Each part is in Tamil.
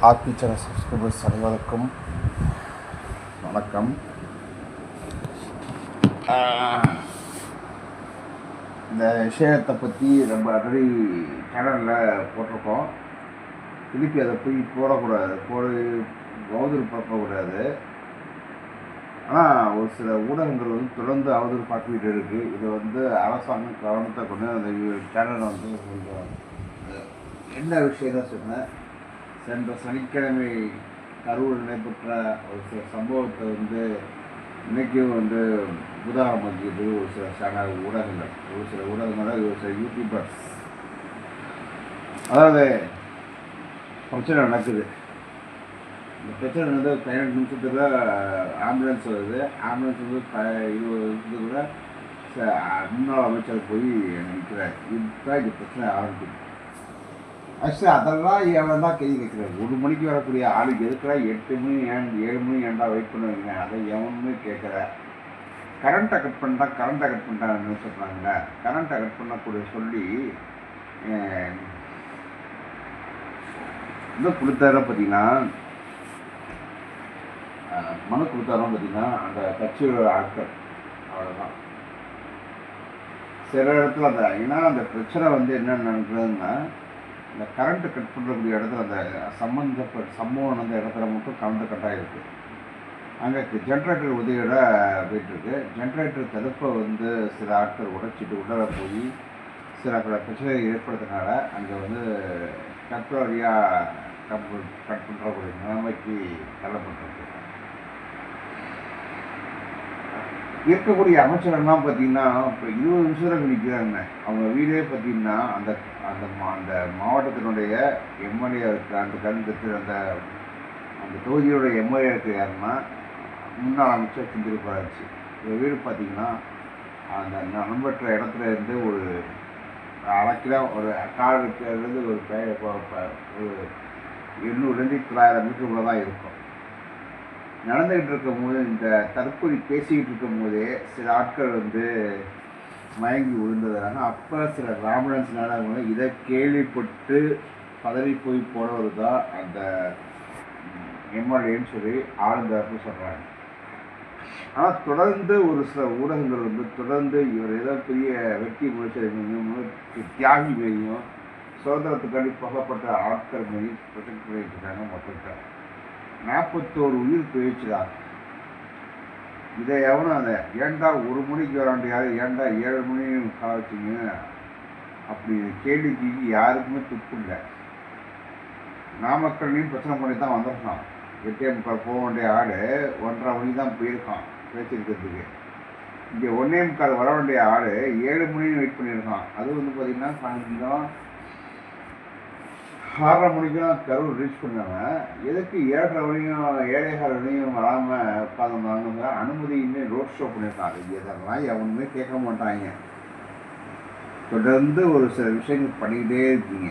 ஆர்பி சேனல் சப்ஸ்கிரைபர்ஸ் அனைவருக்கும் வணக்கம். இந்த விஷயத்தை பற்றி நம்ம ஆல்ரெடி சேனலில் போட்டிருக்கோம். திருப்பி அதை போய் போடக்கூடாது, அவதூறு பரப்பக்கூடாது. ஆனால் ஒரு சில ஊடகங்கள் தொடர்ந்து அவதூறு பார்த்துக்கிட்டு இருக்குது. இது அரசாங்கம் கவனத்தை கொண்டு அந்த சேனலை கொஞ்சம் என்ன விஷயம் சொன்னேன். சென்ற சனிக்கிழமை கரூர் நடைபெற்ற ஒரு சில சம்பவத்தை இன்றைக்கும் உதாரணமாக்கியது ஒரு சில சேனல் ஊடகங்கள், ஒரு சில யூடியூபர்ஸ். அதாவது பிரச்சனை நடக்குது. இந்த பிரச்சனை 15 நிமிஷத்தில் ஆம்புலன்ஸ் வருது. ஆம்புலன்ஸ் 20 நிமிஷத்துக்குள்ள முன்னாள் அமைச்சர் போய் நிற்கிறார். இதுதான் இந்த பிரச்சனை ஆரம்பிக்குது. ஆக்சுவலி அதெல்லாம் எவன் தான் கேள்வி கேட்குறாரு. 1 மணிக்கு வரக்கூடிய ஆளுக்கு எதுக்குறா 8 மணி 7 மணி ஏன்டா வெயிட் பண்ணுவீங்க? அதை எவனுமே கேட்குற. கரண்ட்டை கட் பண்ணிட்டான்னு சொல்கிறாங்க. கரண்ட்டை கட் பண்ணக்கூடிய சொல்லி இன்னும் கொடுத்தாரம் பார்த்தீங்கன்னா, மனு கொடுத்தாரம் பார்த்தீங்கன்னா அந்த கட்சியோட ஆட்கள் அவ்வளோதான். சில இடத்துல ஏன்னா அந்த பிரச்சனை என்ன நடக்குதுன்னா, இந்த கரண்ட்டு கட் பண்ணக்கூடிய இடத்துல அந்த சம்பவம் இடத்துல மட்டும் கரண்ட்டு கட் ஆகிருக்கு. அங்கே ஜென்ரேட்டர் உதவியோட போயிட்டுருக்கு. ஜென்ரேட்டர் தடுப்பை சில ஆட்கள் உடைச்சிட்டு உள்ளே போய் சில பிரச்சனையை ஏற்படுத்தினால அங்கே டெம்பரரியாக கட் பண்ணுறக்கூடிய நிலைமைக்கு தள்ளப்பட்டிருக்கு. இருக்கக்கூடிய அமைச்சர்கள்லாம் பார்த்தீங்கன்னா இப்போ 20 நிமிஷத்தில் நிற்கிறாங்க. அவங்க வீடே பார்த்தீங்கன்னா அந்த அந்த அந்த மாவட்டத்தினுடைய எம்எல்ஏ இருக்குது. அந்த தொகுதியோடைய எம்எல்ஏ இருக்குது. யாருன்னா முன்னாள் அமைச்சர் செஞ்சிருப்பாச்சு. இந்த வீடு பார்த்தீங்கன்னா அந்த நண்பற்ற இடத்துல இருந்து ஒரு 1/2 கிலோ ஒரு காலுக்கு ஒரு 800-900 மீட்டருக்குள்ள தான் இருக்கும். நடந்துக்கிட்டு இருக்கும்போது இந்த தற்கொலை பேசிக்கிட்டு இருக்கும்போதே சில ஆட்கள் மயங்கி விழுந்ததுனால அப்போ சில ஆம்புலன்ஸ்னால இதை கேள்விப்பட்டு பதவி போய் போனவர் தான் அந்த எம்எல்ஏன்னு சொல்லி ஆளுநர்னு சொல்கிறாங்க. ஆனால் தொடர்ந்து ஒரு சில ஊடகங்கள் தொடர்ந்து இவர் ஏதோ பெரிய வெற்றி முயற்சி தியாகி மாரியும் சுதந்திரத்துக்காண்டி புகப்பட்ட ஆட்கள் மாரி ப்ரொஜெக்ட் பண்ணிட்டு இருக்காங்க. மொத்தத்தை 41 உயிர் போயிடுச்சுதான். இதை எவனும் அதை ஏன்டா 1 மணிக்கு வராண்டியாரு, ஏன்டா 7 மணி கால வச்சிங்க அப்படி கேள்விக்கு யாருக்குமே துப்பு இல்லை. நாமக்கல்லையும் பிரச்சனை பண்ணி தான் வந்திருக்கான். 8:45 போக வேண்டிய ஆள் 1:30 மணி தான் போயிருக்கான் பேசியிருக்கிறதுக்கு. இங்கே 1:45 வர வேண்டிய ஆள் 7 மணி வெயிட் பண்ணியிருக்கான். அது பார்த்திங்கன்னா சாயந்தரம் 6:30 மணிக்கெலாம் கரூர் ரீச் பண்ணவன் எதுக்கு 7:30 மணியும் 7:15 மணியும் வராமல் உட்காந்துருந்தாங்க. அனுமதியுமே ரோட் ஷோ பண்ணியிருக்காங்க. இதெல்லாம் எவனுமே கேட்க மாட்டாங்க. தொடர்ந்து ஒரு சில விஷயங்கள் பண்ணிக்கிட்டே இருக்கீங்க.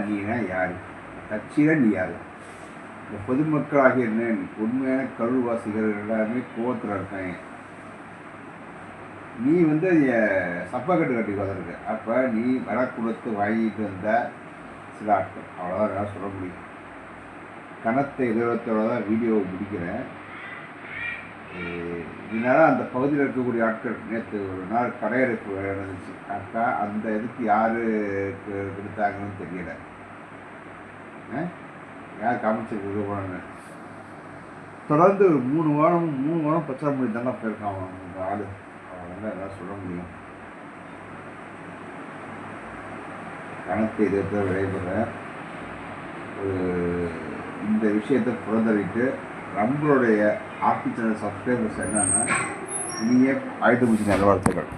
நீனா யார்? கட்சியில் நீ யார்? இந்த பொதுமக்களாகிய உண்மையான கரூர்வாசிகள் எல்லாருமே கோவத்தில் இருக்காங்க. நீ சப்பக்கட்டு கட்டி வந்திருக்க. அப்போ நீ வர கொடுத்து வாங்கிட்டு வந்த சில ஆட்கள் அவ்வளோதான் நான் சொல்ல முடியும். கனத்தை எதிர்த்தோட தான் வீடியோவை முடிக்கிறேன். இதனால் அந்த பகுதியில் இருக்கக்கூடிய ஆட்கள் நேற்று ஒரு நாள் கடையெடுப்பு நடந்துச்சு. அப்போ அந்த இதுக்கு யாருக்கு கொடுத்தாங்கன்னு தெரியலை. யார் காமிச்சு கொடுப்பாங்க. தொடர்ந்து 3 வாரம் பிரச்சாரம் பண்ணி தானே போயிருக்கான் அந்த ஆள். எல்லாம் சொல்ல முடியும். கணக்கு எதிர்த்து விடைபெற இந்த விஷயத்தை புறந்தறிட்டு நம்மளுடைய ஆர்பி சேனல் சப்ஸ்கிரைபர்ஸ் என்னன்னா இனிய ஆயுத பூஜை நல்வாழ்த்துக்கள்.